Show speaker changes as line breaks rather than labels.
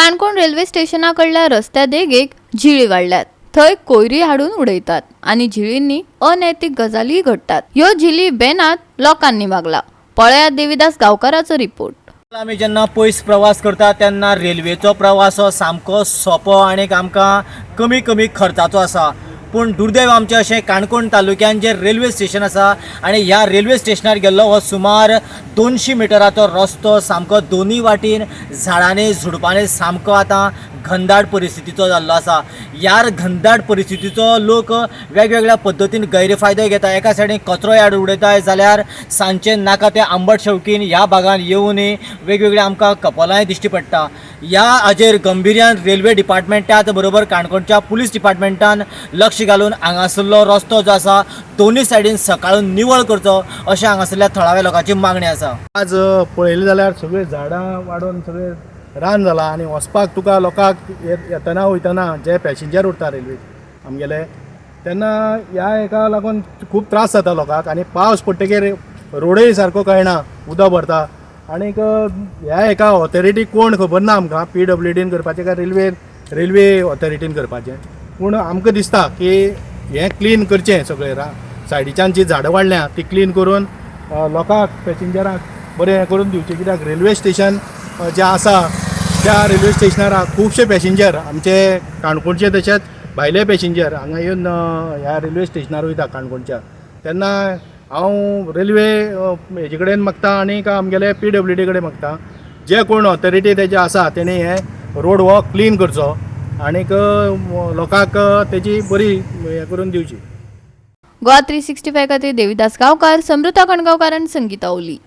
Canacona railway स्टेशनाकडल्या रस्त्या देगेक झिळी वाढल्यात। थंय कोयरी हाडून उडयतात आणि झिळींनी अनैतिक गजाली घडतात। ह्यो झिली बेनात लोकांनी मागला। पळयात देविदास गांवकाराचो रिपोर्ट।
आमी जेन्ना पयस प्रवास करता तेन्ना रेल्वेचो प्रवास हो सामको सोंपो आनी आमकां कमी खर्चाचो आसा। पूण दुर्दैव आमचें अशें काणकोण तालुक्यान जे रेल्वे स्टेशन आसा आनी ह्या रेल्वे स्टेशनार गेल्लो हो सुमार 200 मिटराचो रस्तो सामको दोनी वाटेन झाडांनी झुडपांनी सामको आतां घनदाट परिस्थितीचो जाल्लो आसा। ह्या घनदाट परिस्थितीचो लोक वेगवेगळ्या पद्दतीन गैरफायदो घेता। एका सायडीन कचरो यार्ड उडयताय जाल्यार सांजचे नाका ते आंबट शेवकीन ह्या भागान येवन वेगवेगळ्या आमकां कपलांय दिश्टी पडटा। ह्या हाजेर गंभीर्यान रेल्वे डिपार्टमेंटात बरोबर काणकोणच्या पुलीस डिपार्टमेंटान लक्ष घालून हांगासरलो रस्तो जो आसा दोनी सायडीन सकाळून निवळ करचो अशें हांगासरल्या थळाव्या लोकांची मागणी आसा।
आज पळयलें जाल्यार सगळीं झाडां वाडून सगळें रान जाला आनी वचपाक तुका लोकांक येतना वयतना जे पॅसेंजर उरता रेल्वे आमगेले तेन्ना ह्या हेका लागून खूब त्रास जाता लोकांक। आनी पावस पडटकीर रोडय सारको कळना, उदक भरता। आनीक ह्या हेका ऑथॉरिटी कोण खबर ना आमकां, PWDन करपाचें काय रेल्वे ऑथॉरिटीन करपाचें। पूण आमकां दिसता की हें क्लीन करचें सगळें सायडीच्यान जी झाडां वाडल्या ती क्लीन करून लोकांक पॅसेंजरांक बरें हें करून दिवचें। कित्याक रेल्वे स्टेशन जें आसा त्या रेल्वे स्टेशनार खुबशे पॅसेंजर आमचे काणकोणचे तशेंच भायले पॅसेंजर हांगा येवन ह्या रेल्वे स्टेशनार वयता काणकोणच्या। तेन्ना हांव रेल्वे हेजे कडेन मागता आनीक आमगेले PWD कडेन मागता जे कोण ऑथॉरिटी तेजे आसा तेणी हे रोड हो क्लीन करचो आनीक लोकांक तेजी बरी हें करून दिवची।
गोवा 365 खातीर देविदास गांवकार, समृता कणगांवकार आनी संगीता ओली।